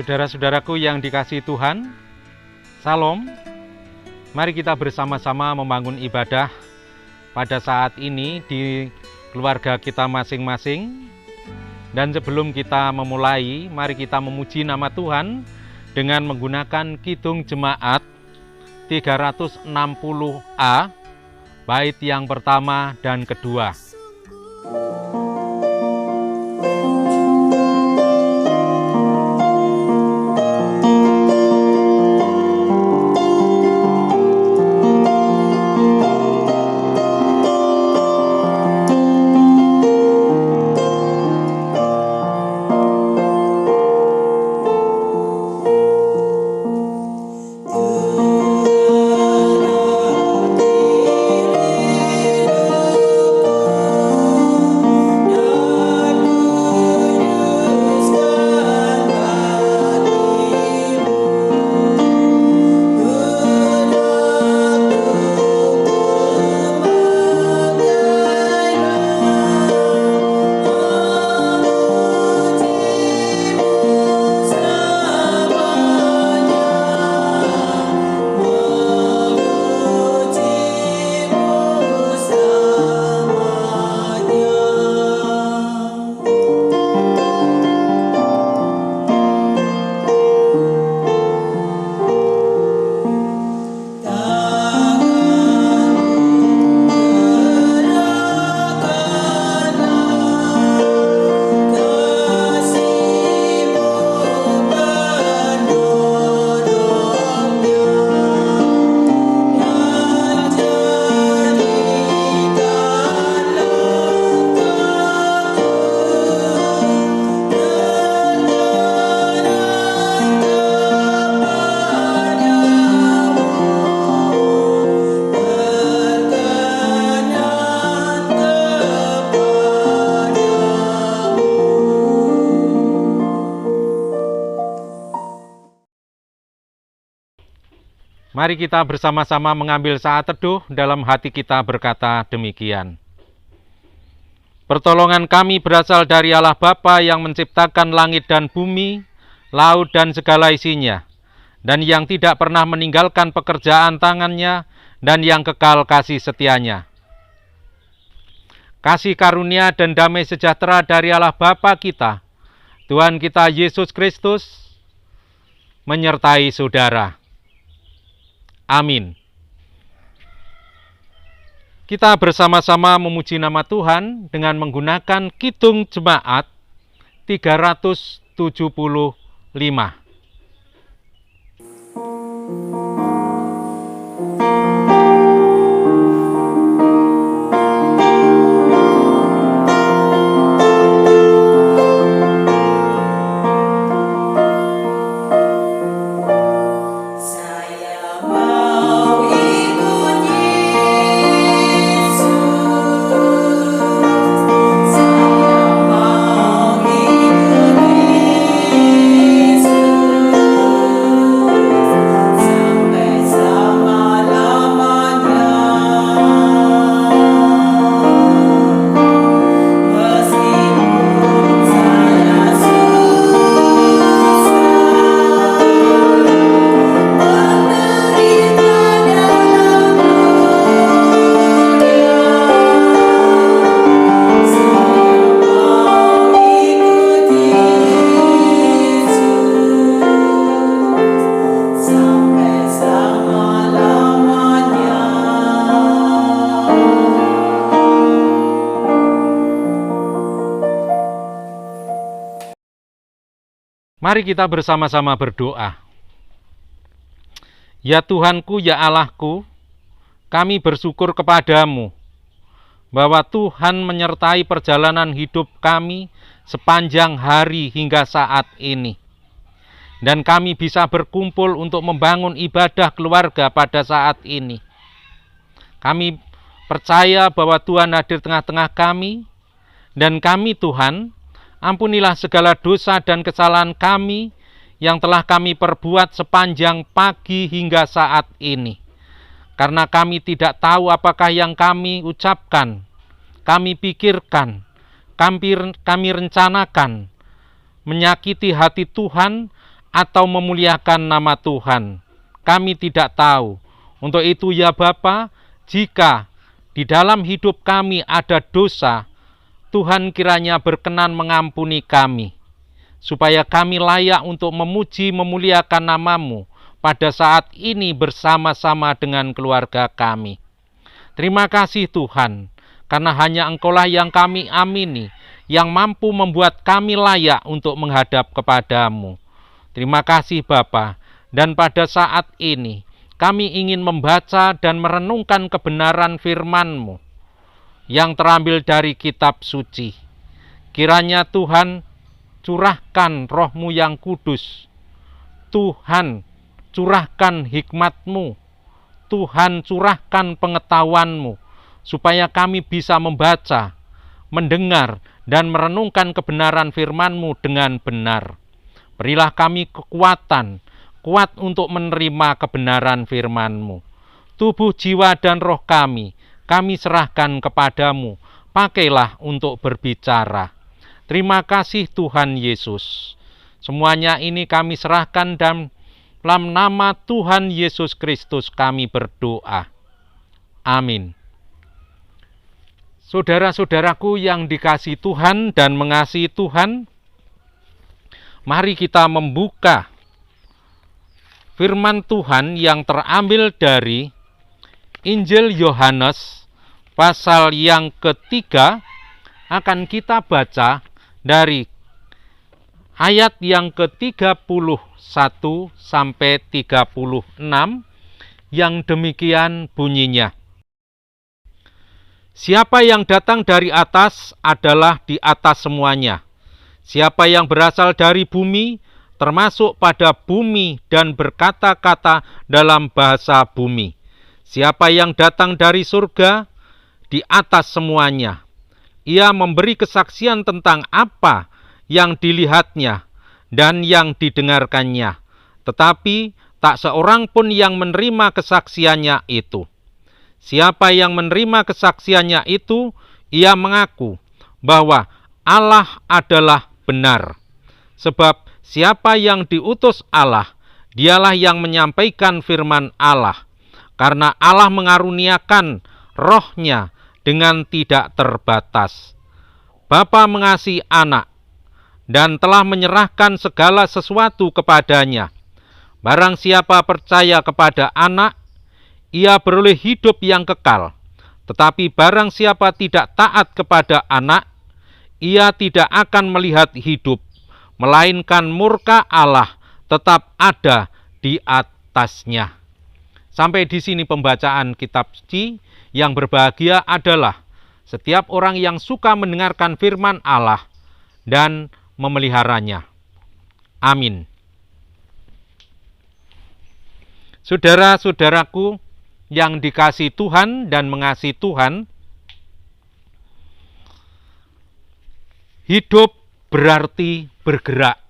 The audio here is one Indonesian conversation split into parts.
Saudara-saudaraku yang dikasihi Tuhan, Salam. Mari kita bersama-sama membangun ibadah pada saat ini di keluarga kita masing-masing. Dan sebelum kita memulai, mari kita memuji nama Tuhan dengan menggunakan Kidung Jemaat 360A, bait yang pertama dan kedua. Mari kita bersama-sama mengambil saat teduh dalam hati kita berkata demikian. Pertolongan kami berasal dari Allah Bapa yang menciptakan langit dan bumi, laut dan segala isinya, dan yang tidak pernah meninggalkan pekerjaan tangannya, dan yang kekal kasih setianya. Kasih karunia dan damai sejahtera dari Allah Bapa kita, Tuhan kita Yesus Kristus, menyertai saudara. Amin. Kita bersama-sama memuji nama Tuhan dengan menggunakan Kidung Jemaat 375. Mari kita bersama-sama berdoa. Ya Tuhanku, ya Allahku, kami bersyukur kepadamu bahwa Tuhan menyertai perjalanan hidup kami sepanjang hari hingga saat ini. Dan kami bisa berkumpul untuk membangun ibadah keluarga pada saat ini. Kami percaya bahwa Tuhan hadir tengah-tengah kami, dan kami Tuhan, ampunilah segala dosa dan kesalahan kami yang telah kami perbuat sepanjang pagi hingga saat ini. Karena kami tidak tahu apakah yang kami ucapkan, kami pikirkan, kami rencanakan, menyakiti hati Tuhan atau memuliakan nama Tuhan. Kami tidak tahu. Untuk itu ya Bapa, jika di dalam hidup kami ada dosa, Tuhan kiranya berkenan mengampuni kami, supaya kami layak untuk memuji memuliakan nama-Mu pada saat ini bersama-sama dengan keluarga kami. Terima kasih Tuhan, karena hanya Engkau-lah yang kami amini, yang mampu membuat kami layak untuk menghadap kepadamu. Terima kasih Bapa, dan pada saat ini kami ingin membaca dan merenungkan kebenaran firman-Mu yang terambil dari kitab suci. Kiranya Tuhan curahkan Roh-Mu yang kudus. Tuhan curahkan hikmat-Mu. Tuhan curahkan pengetahuan-Mu, supaya kami bisa membaca, mendengar, dan merenungkan kebenaran firman-Mu dengan benar. Berilah kami kekuatan, kuat untuk menerima kebenaran firman-Mu. Tubuh, jiwa, dan roh kami serahkan kepadamu. Pakailah untuk berbicara. Terima kasih Tuhan Yesus. Semuanya ini kami serahkan dalam nama Tuhan Yesus Kristus kami berdoa. Amin. Saudara-saudaraku yang dikasihi Tuhan dan mengasihi Tuhan, mari kita membuka firman Tuhan yang terambil dari Injil Yohanes pasal yang ketiga. Akan kita baca dari ayat yang ke-31 sampai 36 yang demikian bunyinya. Siapa yang datang dari atas adalah di atas semuanya. Siapa yang berasal dari bumi, termasuk pada bumi dan berkata-kata dalam bahasa bumi. Siapa yang datang dari surga, di atas semuanya. Ia memberi kesaksian tentang apa yang dilihatnya dan yang didengarkannya. Tetapi tak seorang pun yang menerima kesaksiannya itu. Siapa yang menerima kesaksiannya itu, ia mengaku bahwa Allah adalah benar. Sebab siapa yang diutus Allah, dialah yang menyampaikan firman Allah. Karena Allah mengaruniakan Roh-Nya dengan tidak terbatas. Bapa mengasihi anak dan telah menyerahkan segala sesuatu kepadanya. Barang siapa percaya kepada anak, ia beroleh hidup yang kekal. Tetapi barang siapa tidak taat kepada anak, ia tidak akan melihat hidup, melainkan murka Allah tetap ada di atasnya. Sampai di sini pembacaan kitab suci. Yang berbahagia adalah setiap orang yang suka mendengarkan firman Allah dan memeliharanya. Amin. Saudara-saudaraku yang dikasihi Tuhan dan mengasihi Tuhan, hidup berarti bergerak.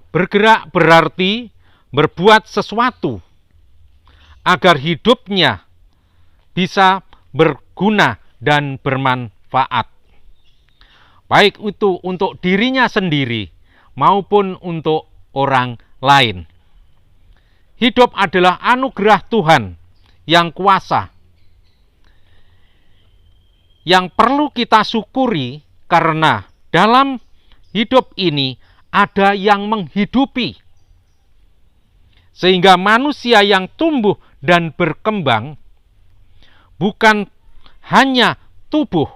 Bergerak berarti berbuat sesuatu agar hidupnya bisa berguna dan bermanfaat. Baik itu untuk dirinya sendiri maupun untuk orang lain. Hidup adalah anugerah Tuhan yang kuasa, yang perlu kita syukuri karena dalam hidup ini ada yang menghidupi. Sehingga manusia yang tumbuh dan berkembang bukan hanya tubuh,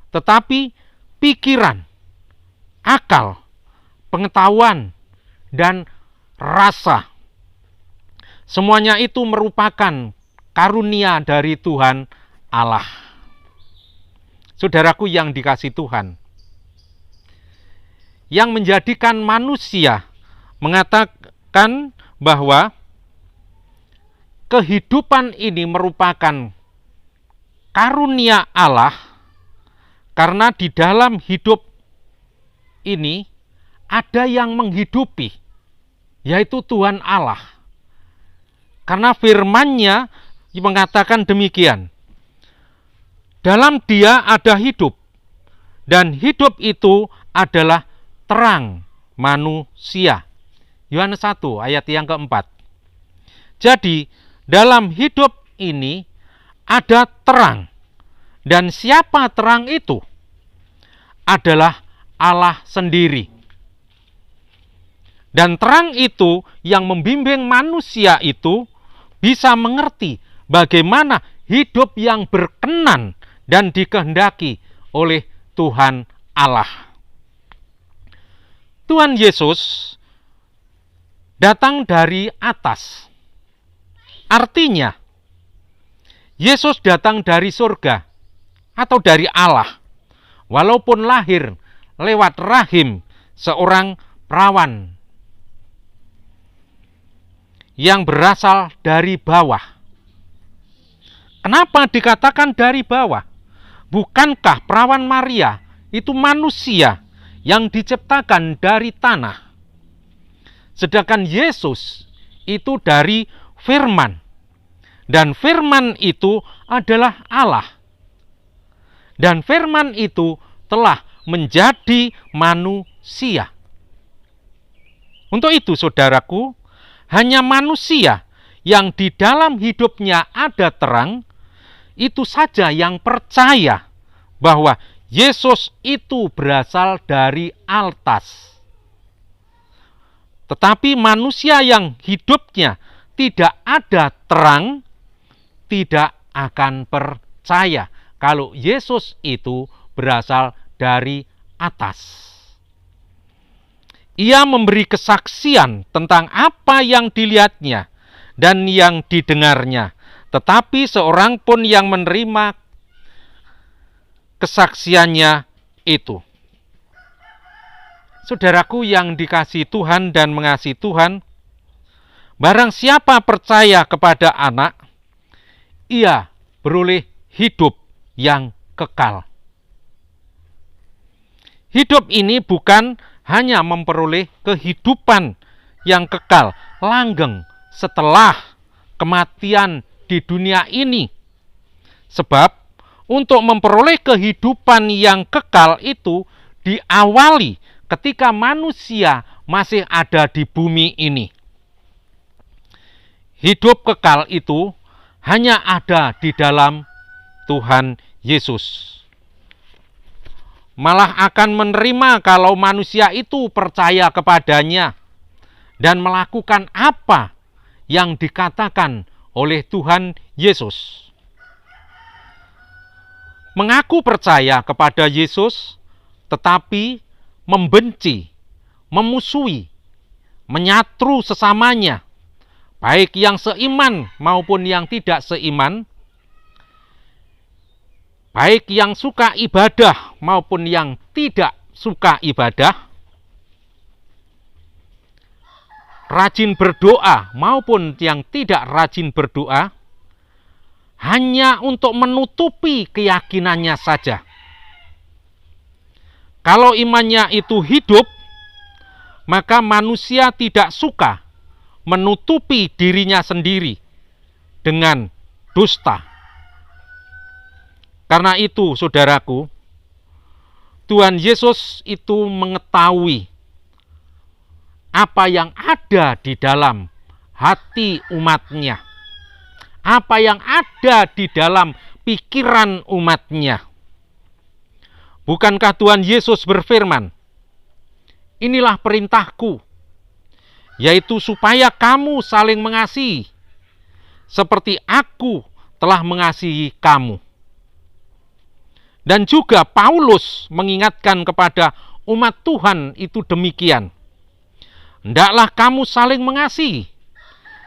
tetapi pikiran, akal, pengetahuan, dan rasa. Semuanya itu merupakan karunia dari Tuhan Allah. Saudaraku yang dikasihi Tuhan, yang menjadikan manusia mengatakan bahwa kehidupan ini merupakan karunia Allah, karena di dalam hidup ini ada yang menghidupi, yaitu Tuhan Allah. Karena firman-Nya mengatakan demikian, dalam Dia ada hidup, dan hidup itu adalah terang manusia. Yohanes 1 ayat yang keempat. Jadi dalam hidup ini ada terang. Dan siapa terang itu? Adalah Allah sendiri. Dan terang itu yang membimbing manusia itu bisa mengerti bagaimana hidup yang berkenan dan dikehendaki oleh Tuhan Allah. Tuhan Yesus datang dari atas. Artinya, Yesus datang dari surga atau dari Allah, walaupun lahir lewat rahim seorang perawan yang berasal dari bawah. Kenapa dikatakan dari bawah? Bukankah perawan Maria itu manusia yang diciptakan dari tanah? Sedangkan Yesus itu dari firman. Dan firman itu adalah Allah. Dan firman itu telah menjadi manusia. Untuk itu, saudaraku, hanya manusia yang di dalam hidupnya ada terang, itu saja yang percaya bahwa Yesus itu berasal dari atas. Tetapi manusia yang hidupnya tidak ada terang, tidak akan percaya kalau Yesus itu berasal dari atas. Ia memberi kesaksian tentang apa yang dilihatnya dan yang didengarnya. Tetapi seorang pun yang menerima kesaksiannya itu. Saudaraku yang dikasihi Tuhan dan mengasihi Tuhan, barang siapa percaya kepada Anak, ia beroleh hidup yang kekal. Hidup ini bukan hanya memperoleh kehidupan yang kekal, langgeng setelah kematian di dunia ini. Sebab untuk memperoleh kehidupan yang kekal itu diawali ketika manusia masih ada di bumi ini. Hidup kekal itu hanya ada di dalam Tuhan Yesus. Malah akan menerima kalau manusia itu percaya kepadanya dan melakukan apa yang dikatakan oleh Tuhan Yesus. Mengaku percaya kepada Yesus, tetapi membenci, memusuhi, menyatru sesamanya, baik yang seiman maupun yang tidak seiman, baik yang suka ibadah maupun yang tidak suka ibadah, rajin berdoa maupun yang tidak rajin berdoa, hanya untuk menutupi keyakinannya saja. Kalau imannya itu hidup, maka manusia tidak suka menutupi dirinya sendiri dengan dusta. Karena itu, saudaraku, Tuhan Yesus itu mengetahui apa yang ada di dalam hati umatnya, apa yang ada di dalam pikiran umatnya. Bukankah Tuhan Yesus berfirman, "Inilah perintahku, yaitu supaya kamu saling mengasihi, seperti aku telah mengasihi kamu." Dan juga Paulus mengingatkan kepada umat Tuhan itu demikian. Hendaklah kamu saling mengasihi,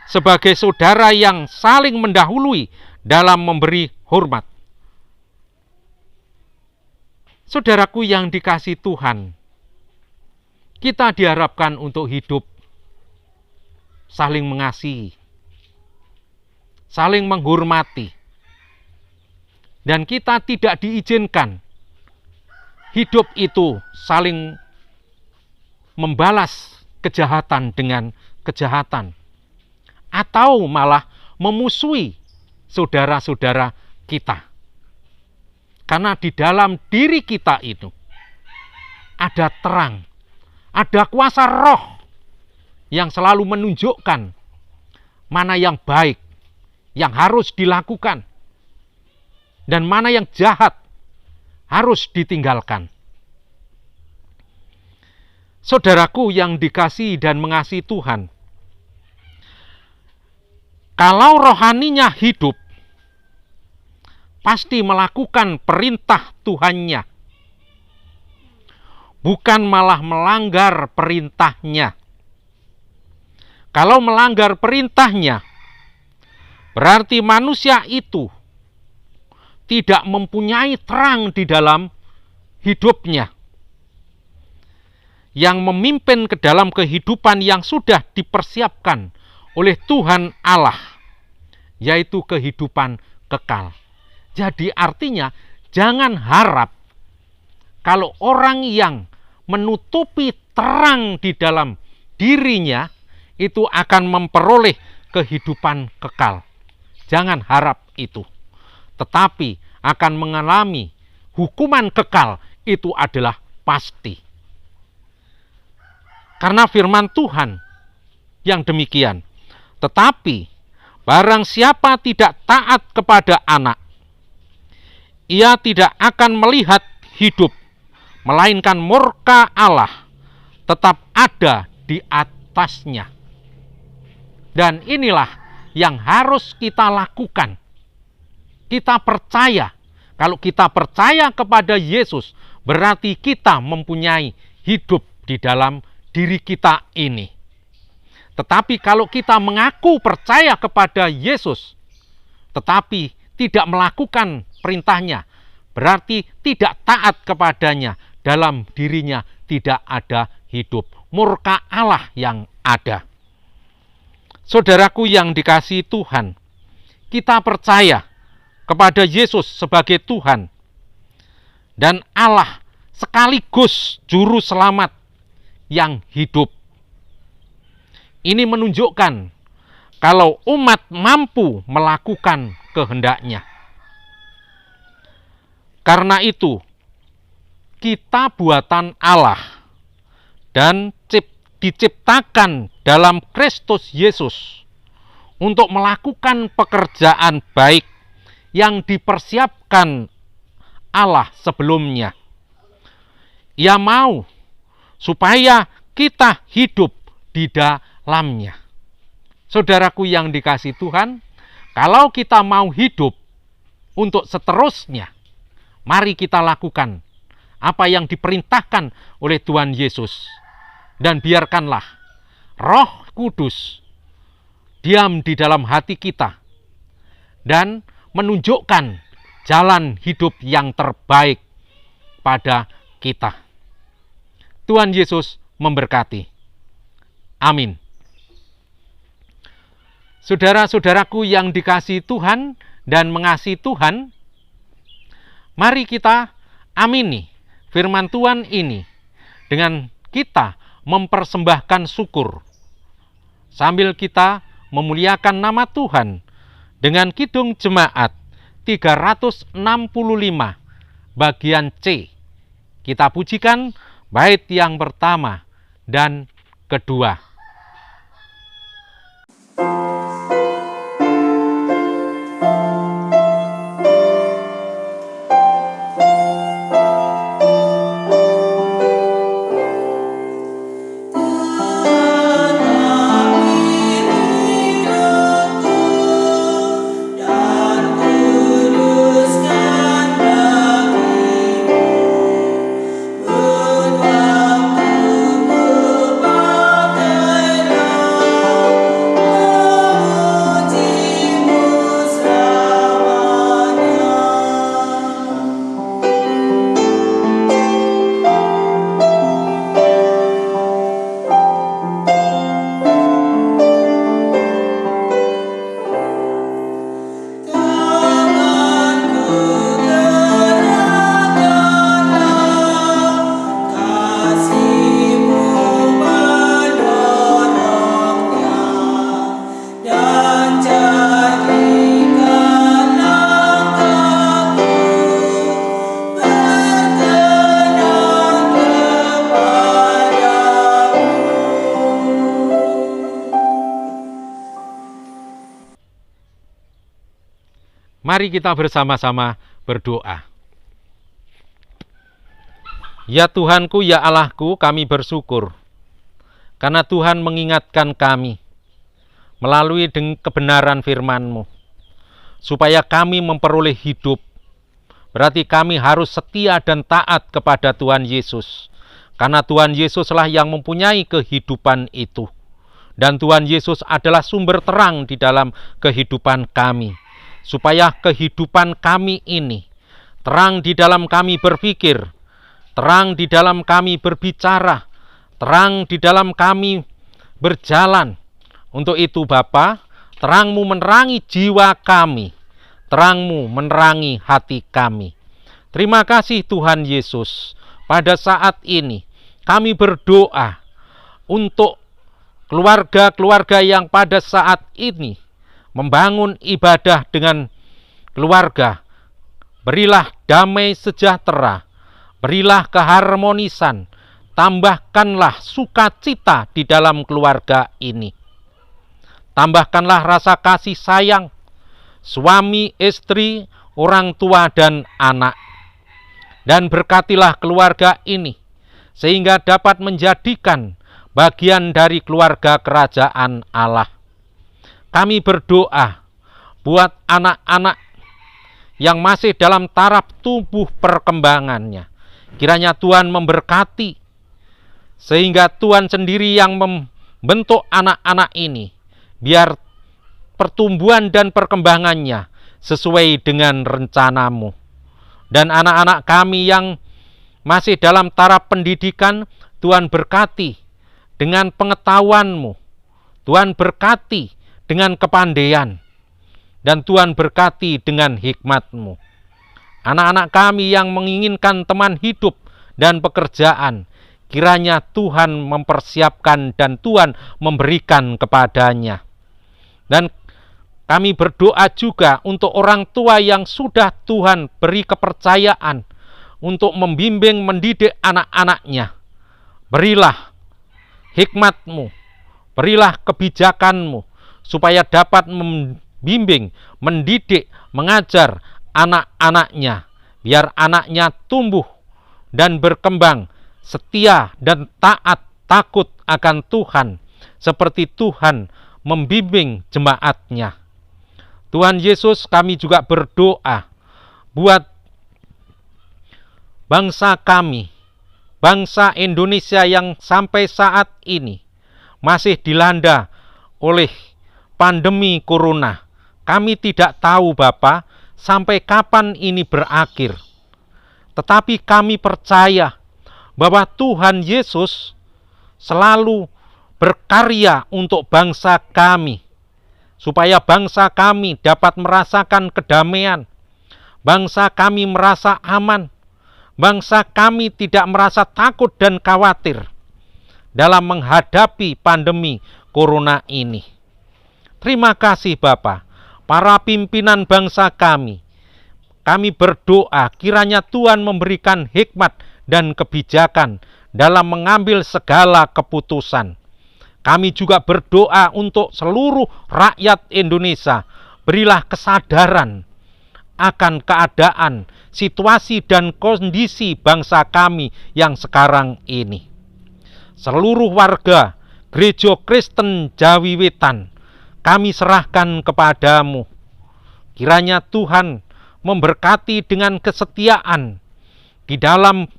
sebagai saudara yang saling mendahului dalam memberi hormat. Saudaraku yang dikasihi Tuhan, kita diharapkan untuk hidup saling mengasihi, saling menghormati. Dan kita tidak diizinkan hidup itu saling membalas kejahatan dengan kejahatan, atau malah memusuhi saudara-saudara kita. Karena di dalam diri kita itu ada terang, Ada kuasa roh yang selalu menunjukkan mana yang baik, yang harus dilakukan, dan mana yang jahat harus ditinggalkan. Saudaraku yang dikasihi dan mengasihi Tuhan, kalau rohaninya hidup, pasti melakukan perintah Tuhannya, bukan malah melanggar perintahnya. Kalau melanggar perintahnya, berarti manusia itu tidak mempunyai terang di dalam hidupnya, yang memimpin ke dalam kehidupan yang sudah dipersiapkan oleh Tuhan Allah, yaitu kehidupan kekal. Jadi artinya, jangan harap kalau orang yang menutupi terang di dalam dirinya itu akan memperoleh kehidupan kekal. Jangan harap itu. Tetapi akan mengalami hukuman kekal, itu adalah pasti. Karena firman Tuhan yang demikian. Tetapi barang siapa tidak taat kepada anak, ia tidak akan melihat hidup, melainkan murka Allah tetap ada di atasnya. Dan inilah yang harus kita lakukan. Kita percaya. Kalau kita percaya kepada Yesus, berarti kita mempunyai hidup di dalam diri kita ini. Tetapi kalau kita mengaku percaya kepada Yesus, tetapi tidak melakukan perintahnya, berarti tidak taat kepadanya, dalam dirinya tidak ada hidup. Murka Allah yang ada. Saudaraku yang dikasihi Tuhan, kita percaya kepada Yesus sebagai Tuhan dan Allah sekaligus juru selamat yang hidup. Ini menunjukkan kalau umat mampu melakukan kehendaknya. Karena itu, kita buatan Allah dan diciptakan dalam Kristus Yesus untuk melakukan pekerjaan baik yang dipersiapkan Allah sebelumnya. Ia mau supaya kita hidup di dalamnya. Saudaraku yang dikasihi Tuhan, kalau kita mau hidup untuk seterusnya, mari kita lakukan apa yang diperintahkan oleh Tuhan Yesus. Dan biarkanlah Roh Kudus diam di dalam hati kita dan menunjukkan jalan hidup yang terbaik pada kita. Tuhan Yesus memberkati. Amin. Saudara-saudaraku yang dikasihi Tuhan dan mengasihi Tuhan, mari kita amini firman Tuhan ini dengan kita mempersembahkan syukur sambil kita memuliakan nama Tuhan dengan kidung jemaat 365 bagian C. Kita pujikan bait yang pertama dan kedua. Pada Mari kita bersama-sama berdoa. Ya Tuhanku, ya Allahku, kami bersyukur karena Tuhan mengingatkan kami melalui kebenaran firman-Mu, supaya kami memperoleh hidup. Berarti kami harus setia dan taat kepada Tuhan Yesus, karena Tuhan Yesuslah yang mempunyai kehidupan itu. Dan Tuhan Yesus adalah sumber terang di dalam kehidupan kami, supaya kehidupan kami ini terang di dalam kami berpikir, terang di dalam kami berbicara, terang di dalam kami berjalan. Untuk itu Bapa, terang-Mu menerangi jiwa kami, terang-Mu menerangi hati kami. Terima kasih Tuhan Yesus. Pada saat ini kami berdoa untuk keluarga-keluarga yang pada saat ini membangun ibadah dengan keluarga. Berilah damai sejahtera, berilah keharmonisan, tambahkanlah sukacita di dalam keluarga ini. Tambahkanlah rasa kasih sayang suami, istri, orang tua, dan anak. Dan berkatilah keluarga ini sehingga dapat menjadikan bagian dari keluarga kerajaan Allah. Kami berdoa buat anak-anak yang masih dalam taraf tumbuh perkembangannya. Kiranya Tuhan memberkati sehingga Tuhan sendiri yang membentuk anak-anak ini, biar pertumbuhan dan perkembangannya sesuai dengan rencana-Mu. Dan anak-anak kami yang masih dalam taraf pendidikan, Tuhan berkati dengan pengetahuan-Mu, Tuhan berkati dengan kepandaian, dan Tuhan berkati dengan hikmat-Mu. Anak-anak kami yang menginginkan teman hidup dan pekerjaan, kiranya Tuhan mempersiapkan dan Tuhan memberikan kepadanya. Dan kami berdoa juga untuk orang tua yang sudah Tuhan beri kepercayaan untuk membimbing mendidik anak-anaknya. Berilah hikmat-Mu, berilah kebijakan-Mu, supaya dapat membimbing, mendidik, mengajar anak-anaknya, biar anaknya tumbuh dan berkembang setia dan taat, takut akan Tuhan, seperti Tuhan membimbing jemaat-Nya. Tuhan Yesus, kami juga berdoa buat bangsa kami, bangsa Indonesia yang sampai saat ini masih dilanda oleh pandemi corona. Kami tidak tahu Bapa sampai kapan ini berakhir. Tetapi kami percaya bahwa Tuhan Yesus selalu berkarya untuk bangsa kami, supaya bangsa kami dapat merasakan kedamaian, bangsa kami merasa aman, bangsa kami tidak merasa takut dan khawatir dalam menghadapi pandemi corona ini. Terima kasih Bapa, para pimpinan bangsa kami berdoa kiranya Tuhan memberikan hikmat dan kebijakan dalam mengambil segala keputusan. Kami juga berdoa untuk seluruh rakyat Indonesia, berilah kesadaran akan keadaan, situasi dan kondisi bangsa kami yang sekarang ini. Seluruh warga Gereja Kristen Jawi Wetan kami serahkan kepadamu. Kiranya Tuhan memberkati dengan kesetiaan di dalam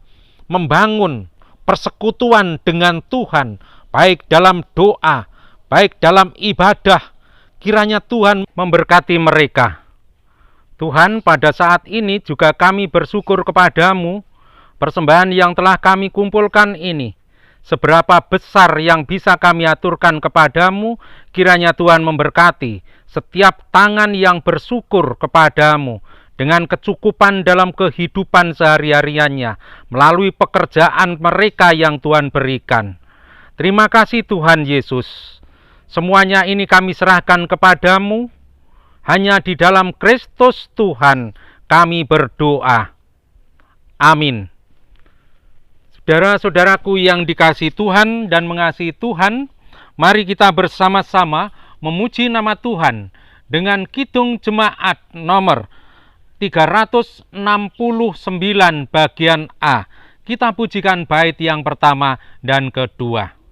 membangun persekutuan dengan Tuhan, baik dalam doa, baik dalam ibadah. Kiranya Tuhan memberkati mereka. Tuhan, pada saat ini juga kami bersyukur kepadamu, persembahan yang telah kami kumpulkan ini, seberapa besar yang bisa kami aturkan kepadamu, kiranya Tuhan memberkati setiap tangan yang bersyukur kepadamu dengan kecukupan dalam kehidupan sehari-hariannya melalui pekerjaan mereka yang Tuhan berikan. Terima kasih Tuhan Yesus. Semuanya ini kami serahkan kepadamu. Hanya di dalam Kristus Tuhan kami berdoa. Amin. Saudara-saudaraku yang dikasihi Tuhan dan mengasihi Tuhan, mari kita bersama-sama memuji nama Tuhan dengan kidung jemaat nomor 369 bagian A. Kita pujikan bait yang pertama dan kedua.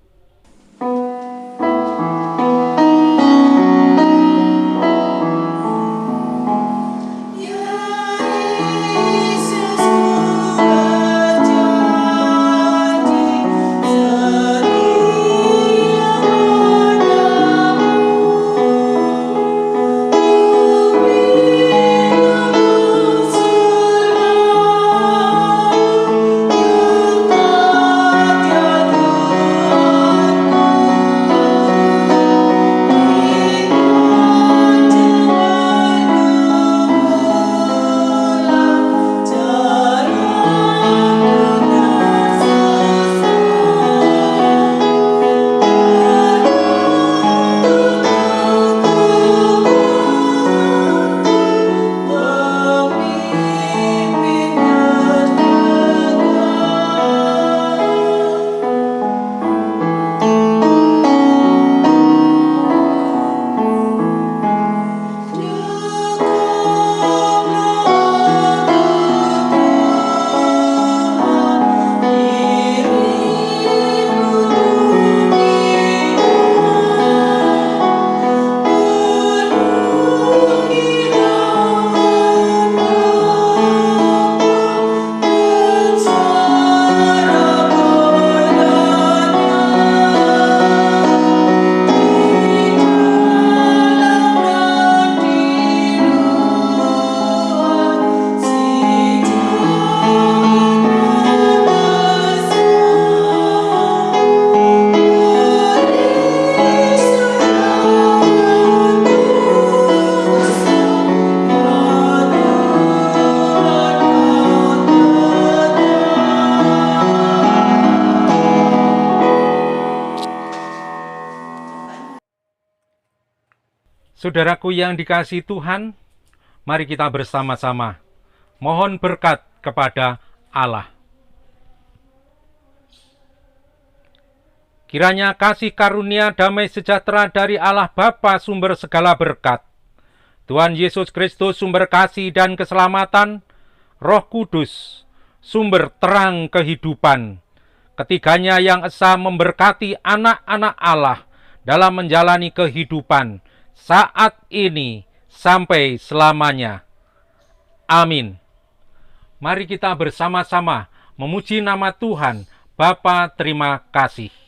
Saudaraku yang dikasihi Tuhan, mari kita bersama-sama mohon berkat kepada Allah. Kiranya kasih karunia damai sejahtera dari Allah Bapa sumber segala berkat, Tuhan Yesus Kristus sumber kasih dan keselamatan, Roh Kudus sumber terang kehidupan, ketiganya yang esa memberkati anak-anak Allah dalam menjalani kehidupan saat ini sampai selamanya. Amin. Mari kita bersama-sama memuji nama Tuhan. Bapa, terima kasih.